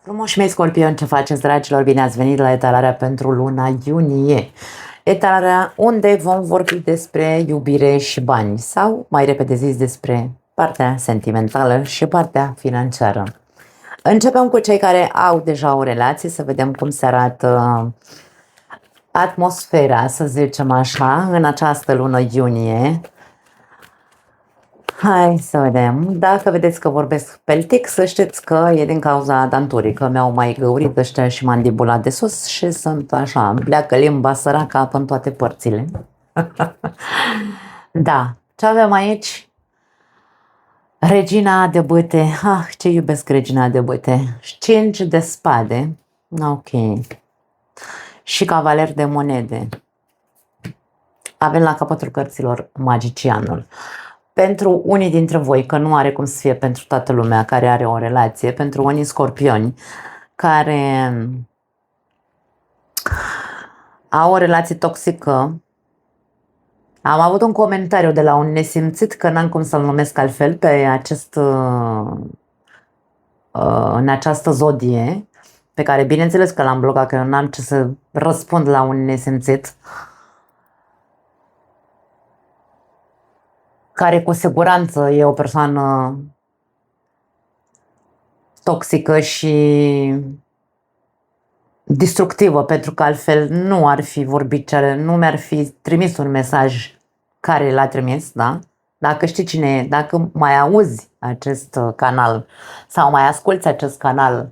Frumoși mei scorpioni, ce faceți, dragilor? Bine ați venit la etalarea pentru luna iunie. Etalarea unde vom vorbi despre iubire și bani sau, mai repede zis, despre partea sentimentală și partea financiară. Începem cu cei care au deja o relație, să vedem cum se arată atmosfera, să zicem așa, în această lună iunie. Hai să vedem. Dacă vedeți că vorbesc peltic, să știți că e din cauza danturii, că mi-au mai găurit ăștia și mandibula de sus și sunt așa, pleacă limba săracă în toate părțile. Da, ce avem aici? Regina de bâte. Ah, ce iubesc regina de bâte. 5 de spade. Ok. Și cavaler de monede. Avem la capătul cărților magicianul. Pentru unii dintre voi, că nu are cum să fie pentru toată lumea care are o relație, pentru unii scorpioni care au o relație toxică, am avut un comentariu de la un nesimțit, că n-am cum să-l numesc altfel, pe în această zodie, pe care bineînțeles că l-am blocat, că eu n-am ce să răspund la un nesimțit, care cu siguranță e o persoană toxică și destructivă, pentru că altfel nu ar fi vorbit, nu mi-ar fi trimis un mesaj care l-a trimis, da? Dacă știi cine e, dacă mai auzi acest canal sau mai asculți acest canal,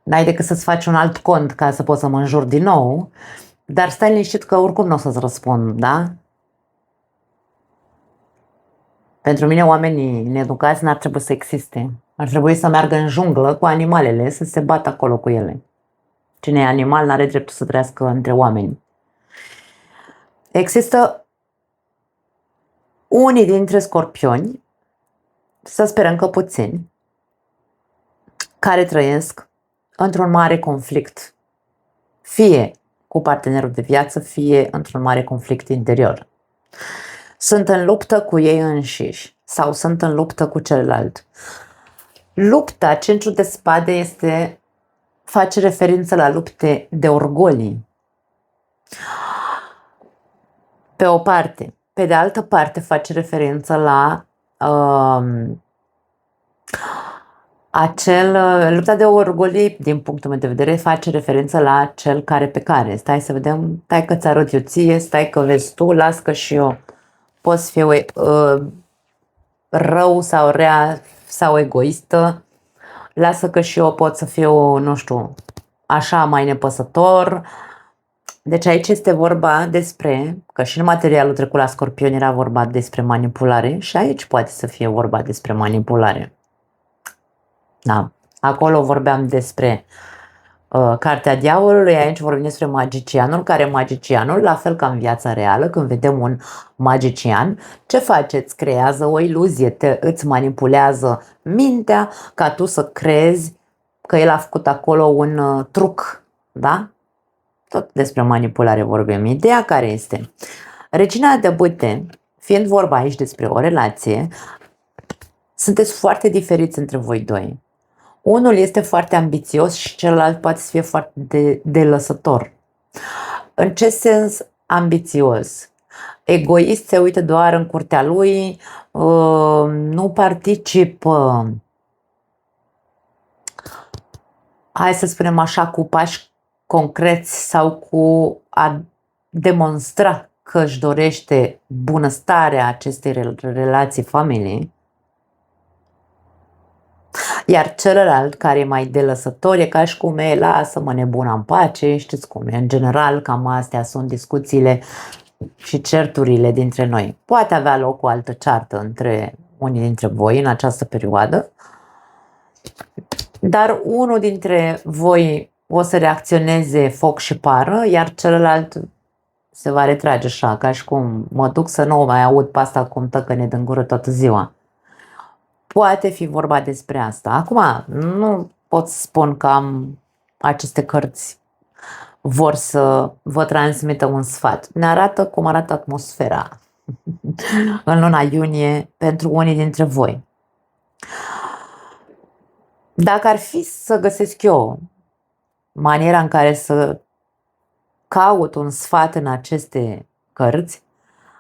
n-ai decât să-ți faci un alt cont ca să poți să mă înjuri din nou, dar stai liniștit că oricum nu o să-ți răspund, da? Pentru mine oamenii needucați n-ar trebui să existe. Ar trebui să meargă în junglă cu animalele, să se bată acolo cu ele. Cine e animal n-are dreptul să trăiască între oameni. Există unii dintre scorpioni, să sperăm că puțini, care trăiesc într-un mare conflict. Fie cu partenerul de viață, fie într-un mare conflict interior. Sunt în luptă cu ei înșiși sau sunt în luptă cu celălalt. Lupta, 5 de spade, face referință la lupte de orgolii. Pe o parte. Pe de altă parte face referință la lupta de orgolii, din punctul meu de vedere, face referință la cel care pe care. Stai să vedem, stai că ți arăt eu ție, stai că vezi tu, las că și eu pot să fiu rău sau rea sau egoistă, lasă că și eu pot să fiu, nu știu, așa mai nepăsător. Deci aici este vorba despre, că și în materialul trecut la scorpion era vorba despre manipulare și aici poate să fie vorba despre manipulare. Da. Acolo vorbeam despre cartea diavolului, aici vorbim despre magicianul, magicianul, la fel ca în viața reală, când vedem un magician, ce face? Îți creează o iluzie, îți manipulează mintea ca tu să crezi că el a făcut acolo un truc, da? Tot despre manipulare vorbim. Ideea care este? Regina de bâte, fiind vorba aici despre o relație, sunteți foarte diferiți între voi doi. Unul este foarte ambițios și celălalt poate să fie foarte delăsător. În ce sens ambițios? Egoist, se uită doar în curtea lui, nu participă, hai să spunem așa, cu pași concreți sau cu a demonstra că își dorește bunăstarea acestei relații familiei. Iar celălalt, care e mai delăsător, e ca și cum e, lasă-mă nebuna în pace, știți cum e. În general, cam astea sunt discuțiile și certurile dintre noi. Poate avea loc o altă ceartă între unii dintre voi în această perioadă, dar unul dintre voi o să reacționeze foc și pară, iar celălalt se va retrage așa, ca și cum mă duc să nu o mai aud pe asta cum tăcăne din gură toată ziua. Poate fi vorba despre asta. Acum, nu pot să spun că aceste cărți vor să vă transmită un sfat. Ne arată cum arată atmosfera în luna iunie pentru unii dintre voi. Dacă ar fi să găsesc eu maniera în care să caut un sfat în aceste cărți,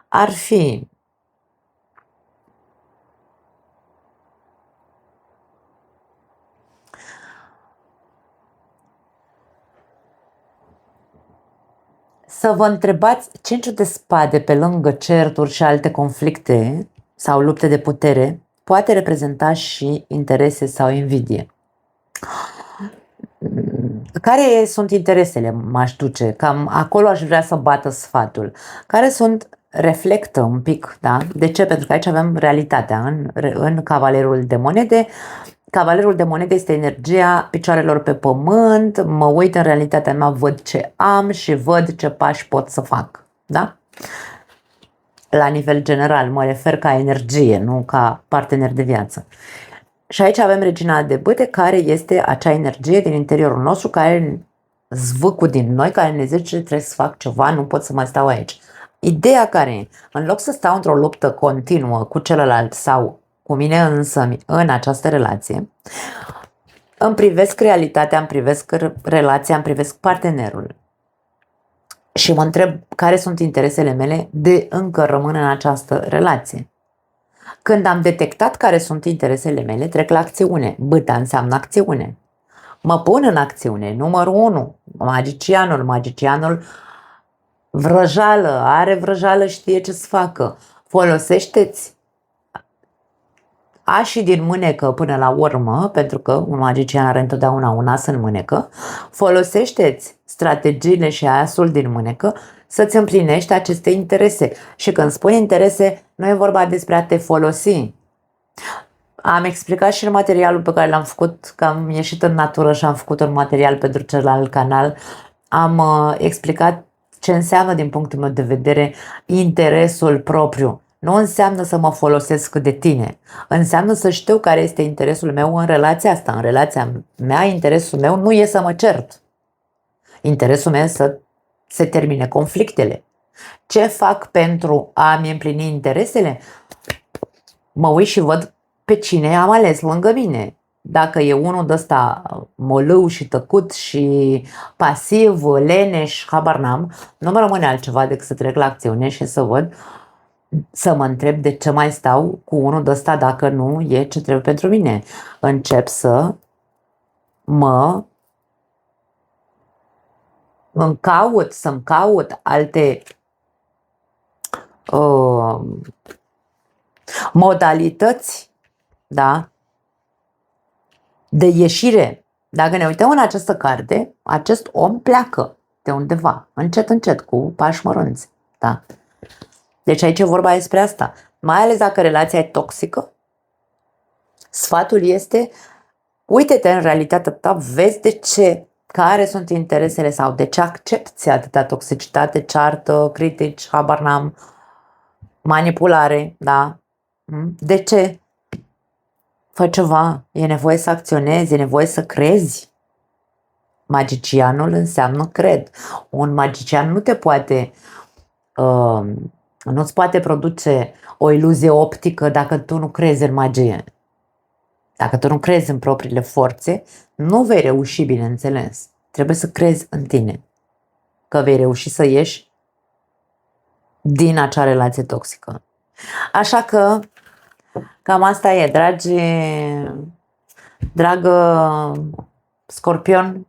ar fi să vă întrebați cinciul de spade pe lângă certuri și alte conflicte sau lupte de putere poate reprezenta și interese sau invidie. Care sunt interesele, m-aș duce? Cam acolo aș vrea să bată sfatul. Care reflectă un pic, da? De ce? Pentru că aici avem realitatea. În Cavalerul de Monede, Cavalerul de Monede este energia picioarelor pe pământ, mă uit în realitatea mea, văd ce am și văd ce pași pot să fac, da? La nivel general, mă refer ca energie, nu ca partener de viață. Și aici avem Regina de Bâte, care este acea energie din interiorul nostru, care zvâcul din noi, care ne zice trebuie să fac ceva, nu pot să mai stau aici. Ideea care e, în loc să stau într-o luptă continuă cu celălalt sau cu mine însă în această relație, îmi privesc realitatea, îmi privesc relația, îmi privesc partenerul și mă întreb care sunt interesele mele de încă rămân în această relație. Când am detectat care sunt interesele mele, trec la acțiune. Bâta înseamnă acțiune. Mă pun în acțiune. Numărul 1, magicianul vrăjală, are vrăjală, știe ce să facă. Folosește-ți așii din mânecă până la urmă, pentru că un magician are întotdeauna un as în mânecă. Folosește-ți strategiile și asul din mânecă să-ți împlinești aceste interese. Și când spun interese, nu e vorba despre a te folosi. Am explicat și în materialul pe care l-am făcut, că am ieșit în natură și am făcut un material pentru celălalt canal. Am explicat ce înseamnă din punctul meu de vedere interesul propriu. Nu înseamnă să mă folosesc de tine. Înseamnă să știu care este interesul meu în relația asta. În relația mea, interesul meu nu e să mă cert. Interesul meu e să se termine conflictele. Ce fac pentru a-mi împlini interesele? Mă uit și văd pe cine am ales lângă mine. Dacă e unul de ăsta molâu și tăcut și pasiv, leneș, habar n-am, nu mă rămâne altceva decât să trec la acțiune și să văd, să mă întreb de ce mai stau cu unul de ăsta dacă nu e ce trebuie pentru mine. Încep să să-mi caut alte modalități, da, de ieșire. Dacă ne uităm în această carte, acest om pleacă de undeva, încet, cu pași mărunți, da. Deci aici e vorba despre asta. Mai ales dacă relația e toxică, sfatul este, uite-te în realitatea ta, vezi de ce, care sunt interesele sau de ce accepti atâta toxicitate, ceartă, critici, habar n-am, manipulare, da? De ce? Fă ceva, e nevoie să acționezi, e nevoie să crezi. Magicianul înseamnă cred. Un magician nu te poate, nu-ți poate produce o iluzie optică dacă tu nu crezi în magie. Dacă tu nu crezi în propriile forțe, nu vei reuși, bineînțeles. Trebuie să crezi în tine, că vei reuși să ieși din acea relație toxică. Așa că cam asta e, dragă Scorpion,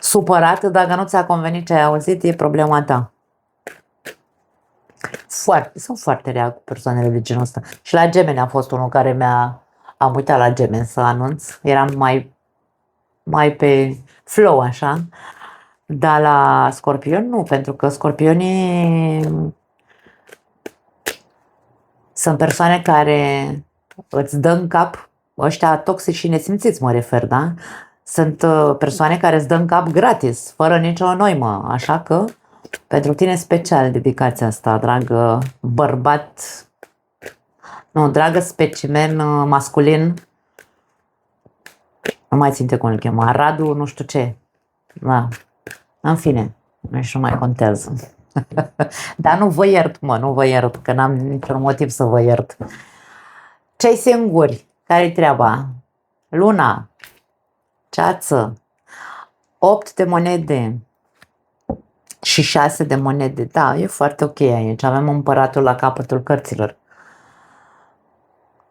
supărat dacă nu ți-a convenit ce ai auzit, e problema ta. Sunt foarte rea cu persoanele de genul ăsta. Și la Gemeni a fost unul care am uitat la Gemeni să anunț, eram mai pe flow așa, dar la Scorpion nu, pentru că Scorpionii sunt persoane care îți dă în cap, ăștia toxici și nesimțiți mă refer, da? Sunt persoane care îți dă în cap gratis, fără nicio noimă, așa că pentru tine special dedicația asta, dragă bărbat, nu, dragă specimen masculin, nu mai ținte cum îl chema, Radu nu știu ce, da, în fine, nici nu mai contează. Dar nu vă iert, nu vă iert, că n-am niciun motiv să vă iert. Cei singuri, care-i treaba? Luna, ceață, 8 de monede și 6 de monede. Da, e foarte ok aici. Avem împăratul la capătul cărților.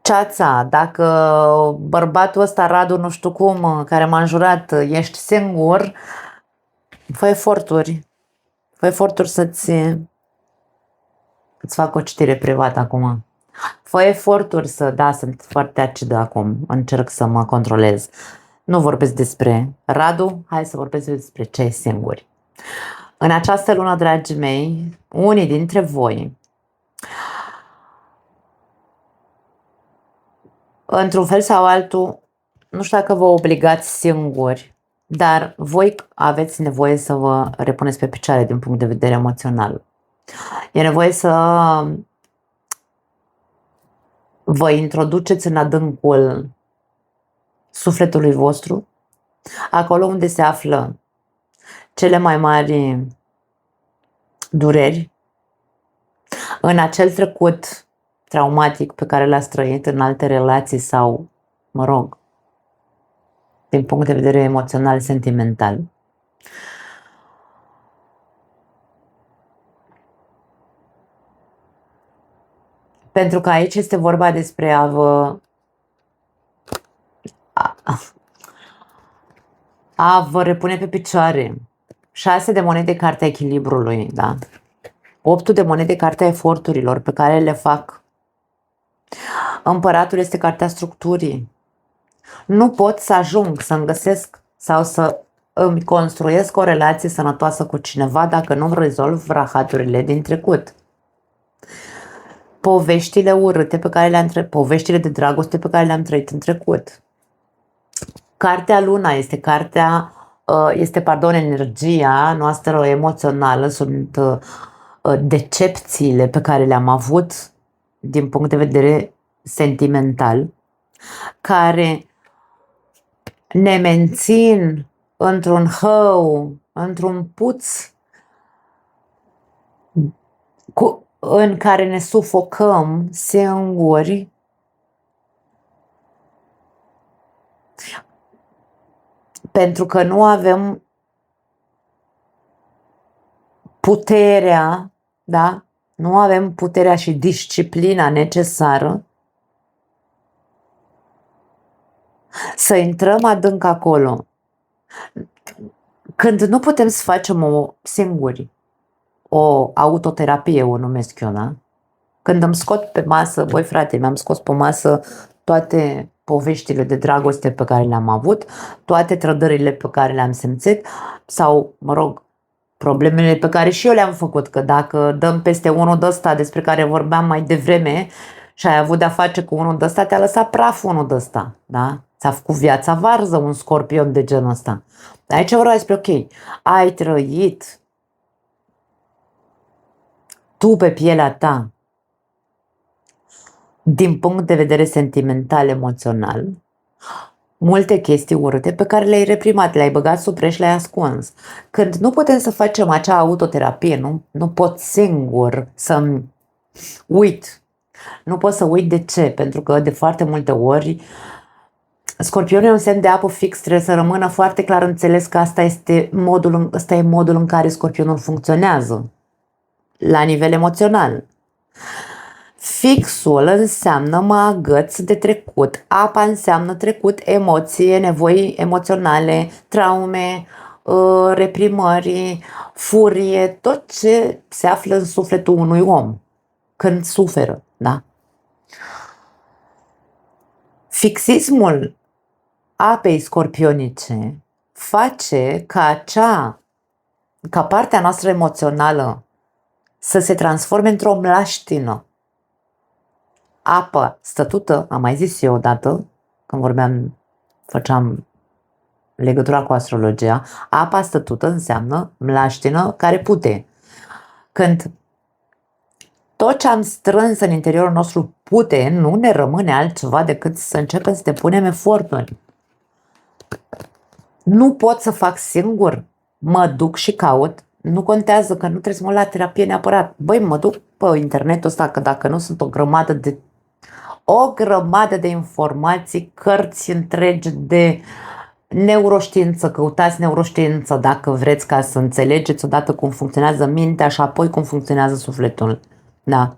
Ceața, dacă bărbatul ăsta, Radu, nu știu cum, care m-a înjurat, ești singur, fă eforturi. Fă eforturi îți fac o citire privată acum. Fă eforturi da, sunt foarte acidă acum, încerc să mă controlez. Nu vorbesc despre Radu, hai să vorbesc despre cei singuri. În această lună, dragii mei, unii dintre voi, într-un fel sau altul, nu știu dacă vă obligați singuri, dar voi aveți nevoie să vă repuneți pe picioare din punct de vedere emoțional. E nevoie să vă introduceți în adâncul sufletului vostru, acolo unde se află cele mai mari dureri, în acel trecut traumatic pe care l-ați trăit în alte relații sau, mă rog, din punct de vedere emoțional, sentimental. Pentru că aici este vorba despre a vă repune pe picioare. 6 de monede, cartea echilibrului, da? 8 de monede, cartea eforturilor pe care le fac. Împăratul este cartea structurii. Nu pot să ajung să-mi găsesc sau să îmi construiesc o relație sănătoasă cu cineva dacă nu rezolv rahaturile din trecut. Poveștile urâte pe care le-am trăit, poveștile de dragoste pe care le-am trăit în trecut. Cartea Luna este energia noastră emoțională, sunt decepțiile pe care le-am avut din punct de vedere sentimental, care ne mențin într-un hău, într-un puț în care ne sufocăm singuri, pentru că nu avem puterea, da? Nu avem puterea și disciplina necesară să intrăm adânc acolo. Când nu putem să facem singuri o autoterapie, o numesc eu, da? Când îmi scot pe masă, băi frate, mi-am scos pe masă toate poveștile de dragoste pe care le-am avut, toate trădările pe care le-am simțit sau, mă rog, problemele pe care și eu le-am făcut, că dacă dăm peste unul de ăsta despre care vorbeam mai devreme și ai avut de-a face cu unul de ăsta, te-a lăsat praf unul de ăsta, da? Ți-a făcut viața varză un scorpion de genul ăsta. Aici vreau să spun, ok, ai trăit tu pe pielea ta din punct de vedere sentimental, emoțional, multe chestii urâte pe care le-ai reprimat, le-ai băgat sub preș, le-ai ascuns. Când nu putem să facem acea autoterapie, nu pot singur să-mi uit. Nu pot să uit. De ce? Pentru că de foarte multe ori Scorpionul e un semn de apă fix, trebuie să rămână foarte clar înțeles că ăsta e modul în care Scorpionul funcționează la nivel emoțional. Fixul înseamnă mă agăț de trecut, apa înseamnă trecut, emoție, nevoi emoționale, traume, reprimări, furie, tot ce se află în sufletul unui om când suferă, da? Fixismul apei scorpionice face ca partea noastră emoțională să se transforme într-o mlaștină. Apă stătută, am mai zis eu odată, când făceam legătura cu astrologia, apa stătută înseamnă mlaștină care pute. Când tot ce am strâns în interiorul nostru pute, nu ne rămâne altceva decât să începem să depunem eforturi. Nu pot să fac singur, mă duc și caut. Nu contează că nu trebuie să mă la terapie neapărat. Băi, mă duc pe internetul ăsta, că dacă nu sunt o grămadă de o grămadă de informații, cărți întregi de neuroștiință, căutați neuroștiință dacă vreți ca să înțelegeți odată cum funcționează mintea și apoi cum funcționează sufletul. Da.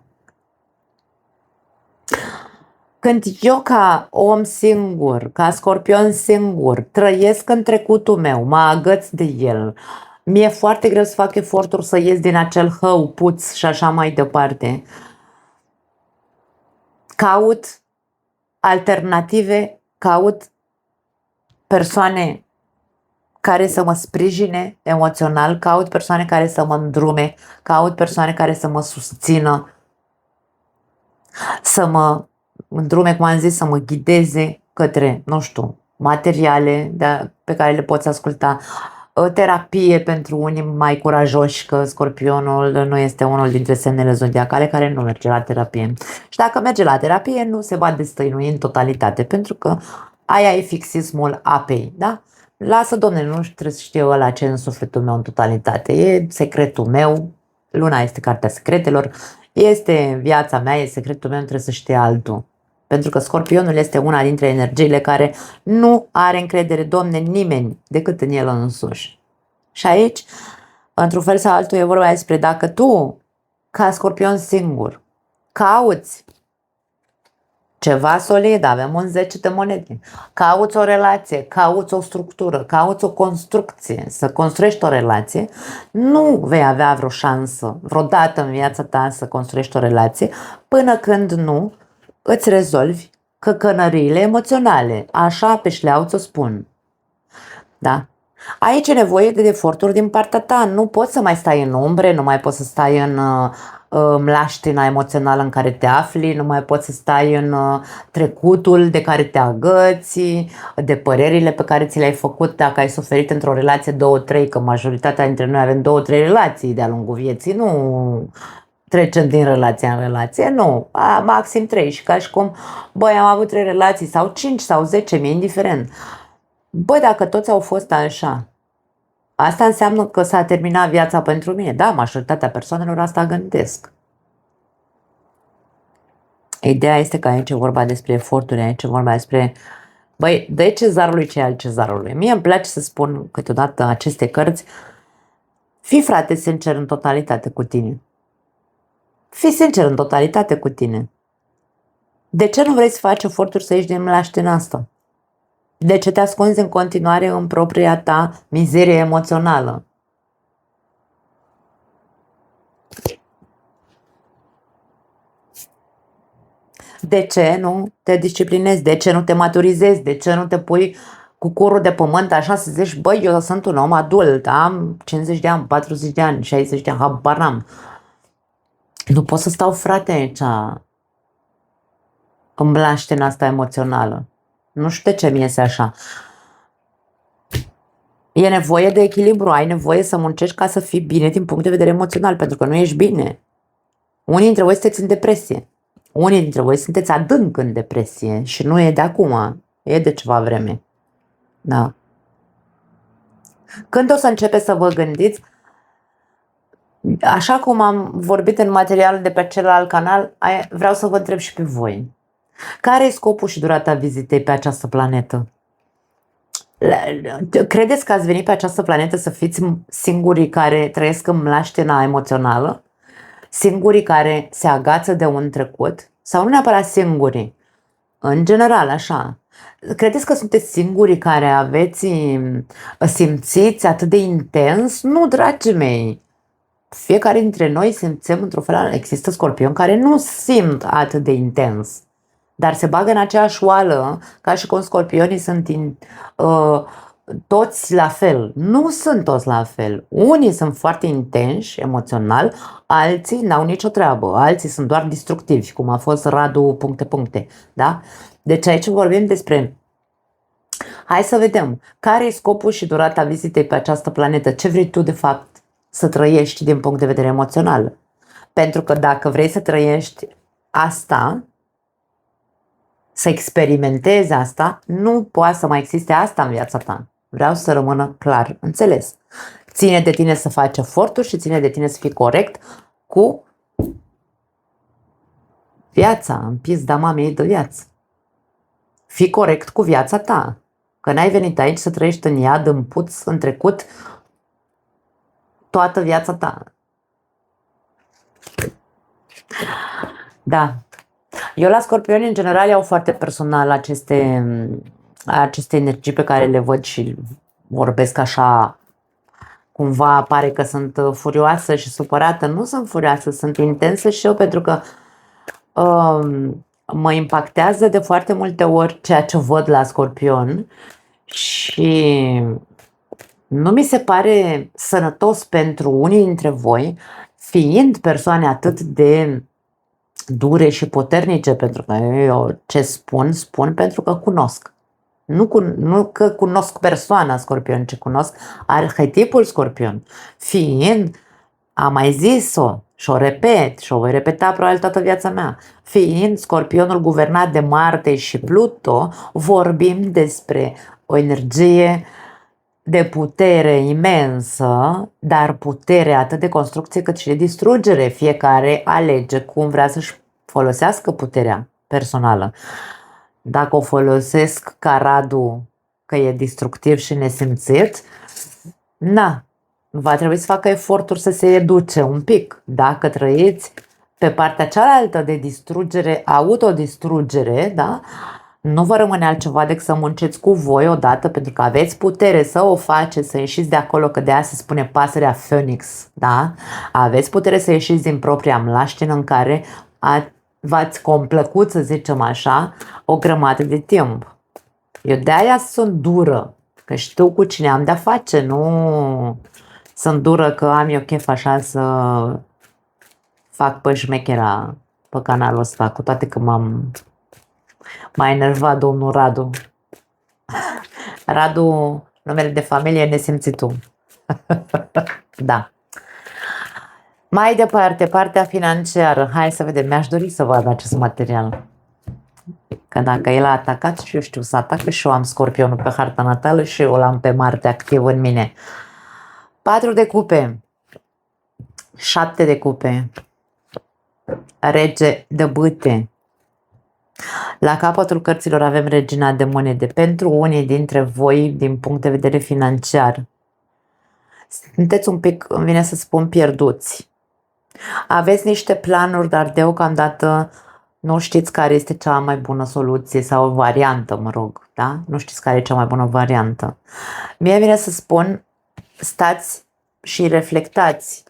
Când eu ca om singur, ca scorpion singur, trăiesc în trecutul meu, mă agăț de el, mi-e foarte greu să fac eforturi să ies din acel hău, puț și așa mai departe. Caut alternative, caut persoane care să mă sprijine emoțional, caut persoane care să mă îndrume, caut persoane care să mă susțină, să mă îndrume, cum am zis, să mă ghideze către, nu știu, materiale pe care le poți asculta, terapie pentru unii mai curajoși, că Scorpionul nu este unul dintre semnele zodiacale care nu merge la terapie. Și dacă merge la terapie, nu se va destăinui în totalitate, pentru că aia e fixismul apei, da? Lasă, domne, nu trebuie să știu ăla ce în sufletul meu în totalitate. E secretul meu, luna este cartea secretelor, este viața mea, e secretul meu, nu trebuie să știe altul. Pentru că Scorpionul este una dintre energiile care nu are încredere, domne, nimeni decât în el însuși. Și aici, într-un fel sau altul, e vorba despre dacă tu, ca Scorpion singur, cauți ceva solid, avem un 10 de monede, cauți o relație, cauți o structură, cauți o construcție, să construiești o relație, nu vei avea vreo șansă vreodată în viața ta să construiești o relație până când nu îți rezolvi căcănăriile emoționale, așa pe șleau ți-o spun. Da? Aici e nevoie de eforturi din partea ta, nu poți să mai stai în umbre, nu mai poți să stai în mlaștina emoțională în care te afli, nu mai poți să stai în trecutul de care te agăți, de părerile pe care ți le-ai făcut dacă ai suferit într-o relație 2-3, că majoritatea dintre noi avem 2-3 relații de-a lungul vieții, nu trecem din relație în relație, nu, maxim 3 și ca și cum, băi, am avut 3 relații sau 5 sau 10, mi-e indiferent. Băi, dacă toți au fost așa, asta înseamnă că s-a terminat viața pentru mine. Da, majoritatea persoanelor asta gândesc. Ideea este că aici e vorba despre eforturi, aici e vorba despre, băi, dă cezarului ce e al cezarului. Mie îmi place să spun câteodată aceste cărți, fii, frate, sincer în totalitate cu tine. Fii sincer în totalitate cu tine. De ce nu vrei să faci eforturi să ieși din mlaștina asta? De ce te ascunzi în continuare în propria ta mizerie emoțională? De ce nu te disciplinezi? De ce nu te maturizezi? De ce nu te pui cu curul de pământ așa să zici, băi, eu sunt un om adult, am 50 de ani, 40 de ani, 60 de ani, habar n-am. Nu pot să stau, frate, aici în mlaștina asta emoțională. Nu știu de ce mi iese așa. E nevoie de echilibru, ai nevoie să muncești ca să fii bine din punct de vedere emoțional, pentru că nu ești bine. Unii dintre voi sunteți în depresie. Unii dintre voi sunteți adânc în depresie și nu e de acum, e de ceva vreme. Da. Când o să începeți să vă gândiți, așa cum am vorbit în materialul de pe celălalt canal, vreau să vă întreb și pe voi. Care e scopul și durata vizitei pe această planetă? Credeți că ați venit pe această planetă să fiți singurii care trăiesc în mlaștina emoțională? Singurii care se agață de un trecut? Sau nu neapărat singurii? În general, așa. Credeți că sunteți singurii care simțiți atât de intens? Nu, dragii mei. Fiecare dintre noi simțim într-un fel, există scorpioni care nu simt atât de intens, dar se bagă în aceeași oală ca și cum scorpionii sunt toți la fel. Nu sunt toți la fel. Unii sunt foarte intenși emoțional, alții n-au nicio treabă, alții sunt doar destructivi, cum a fost Radu ... Da? Deci aici vorbim despre, hai să vedem, care e scopul și durata vizitei pe această planetă, ce vrei tu de fapt să trăiești din punct de vedere emoțional. Pentru că dacă vrei să trăiești asta, să experimentezi asta, nu poate să mai existe asta în viața ta. Vreau să rămână clar înțeles. Ține de tine să faci eforturi și ține de tine să fii corect cu Viața, în pizda mamei de viață. Fii corect cu viața ta. Că n-ai venit aici să trăiești în iad, în puț, în trecut, toată viața ta. Da. Eu la scorpioni, în general, iau foarte personal aceste energii pe care le văd și vorbesc așa, cumva pare că sunt furioasă și supărată. Nu sunt furioasă, sunt intensă și eu, pentru că mă impactează de foarte multe ori ceea ce văd la scorpion și nu mi se pare sănătos pentru unii dintre voi, fiind persoane atât de dure și puternice, pentru că eu ce spun pentru că cunosc. Nu că cunosc persoana scorpion, ci cunosc arhetipul scorpion. Fiind, am mai zis-o și o repet și o voi repeta probabil toată viața mea, fiind scorpionul guvernat de Marte și Pluto, vorbim despre o energie de putere imensă, dar putere atât de construcție cât și de distrugere. Fiecare alege cum vrea să-și folosească puterea personală. Dacă o folosesc ca Radu, că e destructiv și nesimțit, va trebui să facă eforturi să se educe un pic. Dacă trăiți pe partea cealaltă de distrugere, autodistrugere, da? Nu vă rămâne altceva decât să munciți cu voi odată, pentru că aveți putere să o faceți, să ieșiți de acolo, că de aia se spune pasărea Phoenix, da? Aveți putere să ieșiți din propria mlaștină în care v-ați complăcut, să zicem așa, o grămadă de timp. Eu de aia sunt dură, că știu cu cine am de-a face, nu sunt dură că am eu chef așa să fac pe șmechera pe canalul ăsta, cu toate că m-a enervat domnul Radu. Radu, numele de familie e nesimțitul. Da. Mai departe, partea financiară. Hai să vedem, mi-aș dori să văd acest material. Că dacă el a atacat și eu știu să atacă și eu am scorpionul pe harta natală și eu l-am pe Marte activ în mine. 4 de cupe, 7 de cupe, rege de bâte. La capătul cărților avem regina de monede. Pentru unii dintre voi, din punct de vedere financiar, sunteți un pic, îmi vine să spun, pierduți. Aveți niște planuri, dar deocamdată nu știți care este cea mai bună soluție sau variantă, mă rog, da? Nu știți care e cea mai bună variantă. Mie vine să spun, stați și reflectați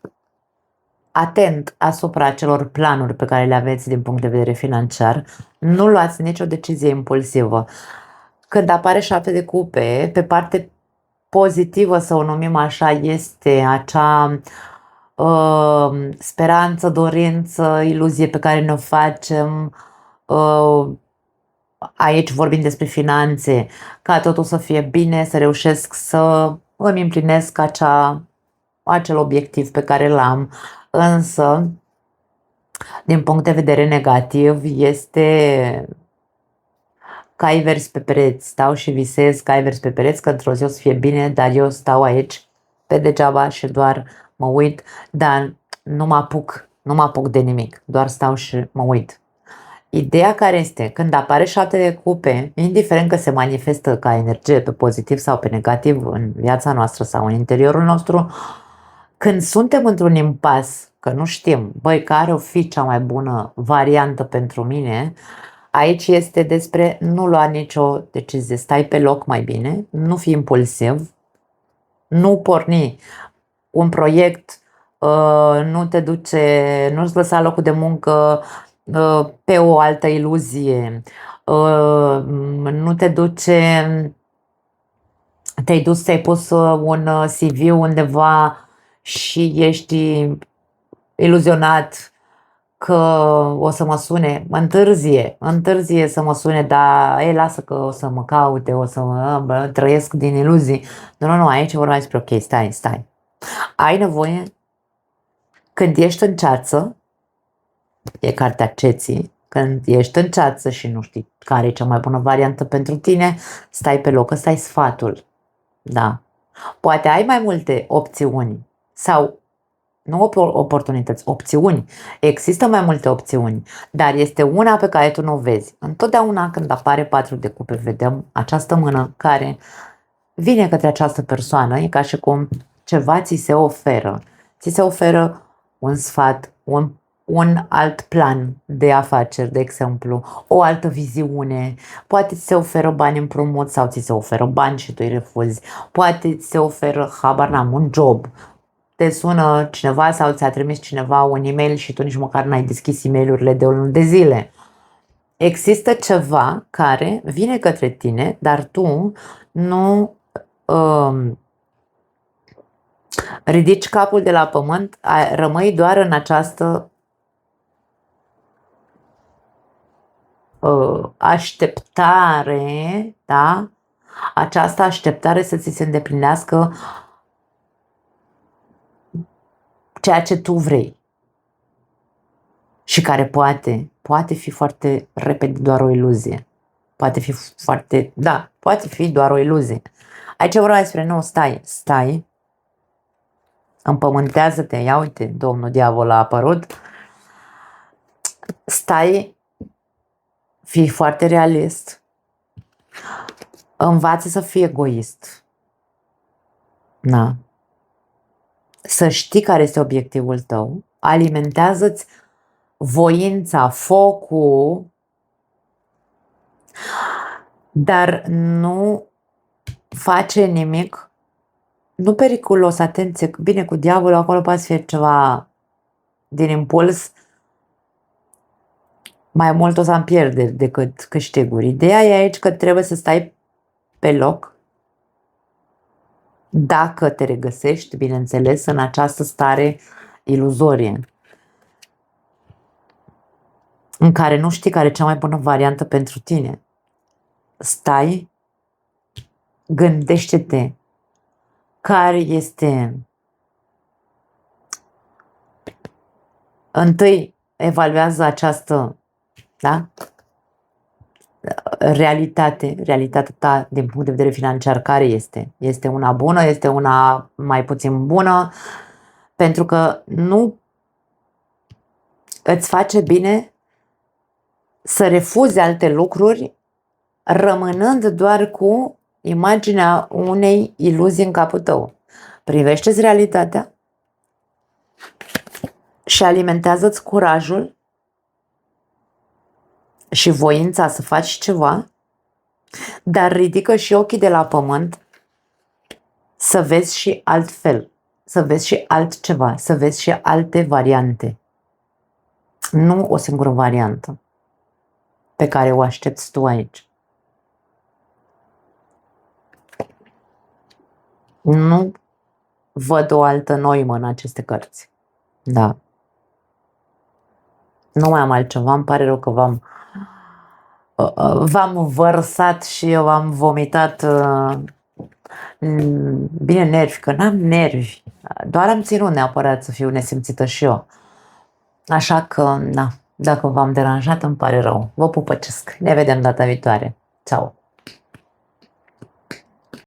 atent asupra acelor planuri pe care le aveți din punct de vedere financiar. Nu luați nicio decizie impulsivă. Când apare 7 de cupe, pe parte pozitivă, să o numim așa, este acea speranță, dorință, iluzie pe care ne-o facem. Aici vorbim despre finanțe, ca totul să fie bine, să reușesc să îmi împlinesc acel obiectiv pe care l-am. Însă, din punct de vedere negativ, este cai verzi pe pereți. Stau și visez cai verzi pe pereți, că într-o zi o să fie bine, dar eu stau aici pe degeaba și doar mă uit, dar nu mă apuc de nimic, doar stau și mă uit. Ideea care este, când apare 7 de cupe, indiferent că se manifestă ca energie pe pozitiv sau pe negativ în viața noastră sau în interiorul nostru, când suntem într-un impas, că nu știm, băi, care o fi cea mai bună variantă pentru mine, aici este despre nu lua nicio decizie, stai pe loc mai bine, nu fi impulsiv, nu porni un proiect, nu te duce, nu-ți lăsa locul de muncă pe o altă iluzie, nu te duce, te-ai dus, ți-ai pus un CV undeva și ești iluzionat că o să mă sune, întârzie să mă sune, dar lasă că o să mă caute, o să trăiesc din iluzii. Nu, aici vorba despre ok, stai. Ai nevoie, când ești în ceață, e cartea ceții, când ești în ceață și nu știi care e cea mai bună variantă pentru tine, stai pe loc, ăsta e sfatul. Da. Poate ai mai multe opțiuni sau nu oportunități, opțiuni. Există mai multe opțiuni, dar este una pe care tu nu o vezi. Întotdeauna când apare 4 de cupe, vedem această mână care vine către această persoană, e ca și cum ceva ți se oferă. Ți se oferă un sfat, un alt plan de afaceri, de exemplu, o altă viziune. Poate ți se oferă bani împrumut sau ți se oferă bani și tu îi refuzi. Poate ți se oferă, habar n-am, un job. Te sună cineva sau ți-a trimis cineva un e-mail și tu nici măcar n-ai deschis e-mail-urile de o lună de zile. Există ceva care vine către tine, dar tu nu ridici capul de la pământ, rămâi doar în această așteptare, da? Această așteptare să ți se îndeplinească ceea ce tu vrei și care poate fi foarte repede doar o iluzie. Poate fi poate fi doar o iluzie. Aici vreau despre, nu, stai, împământează-te, ia uite, domnul diavol a apărut, stai, fii foarte realist, învață să fii egoist, da? Să știi care este obiectivul tău, alimentează-ți voința, focul, dar nu face nimic, nu periculos, atenție, bine, cu diavolul acolo poate fi ceva din impuls, mai mult o să am pierderi decât câștiguri. Ideea e aici că trebuie să stai pe loc, dacă te regăsești, bineînțeles, în această stare iluzorie, în care nu știi care e cea mai bună variantă pentru tine. Stai, gândește-te care este, întâi evaluează această, da? Realitatea ta din punct de vedere financiar care este? Este una bună? Este una mai puțin bună? Pentru că nu îți face bine să refuzi alte lucruri rămânând doar cu imaginea unei iluzii în capul tău. Privește-ți realitatea și alimentează-ți curajul și voința să faci ceva, dar ridică și ochii de la pământ să vezi și altfel, să vezi și altceva, să vezi și alte variante. Nu o singură variantă pe care o aștepți tu aici. Nu văd o altă noimă în aceste cărți. Da. Nu mai am altceva, îmi pare rău că v-am vărsat și eu am vomitat bine nervi, că n-am nervi. Doar am ținut neapărat să fiu nesimțită și eu. Așa că, da, dacă v-am deranjat, îmi pare rău. Vă pupăcesc. Ne vedem data viitoare. Ceau!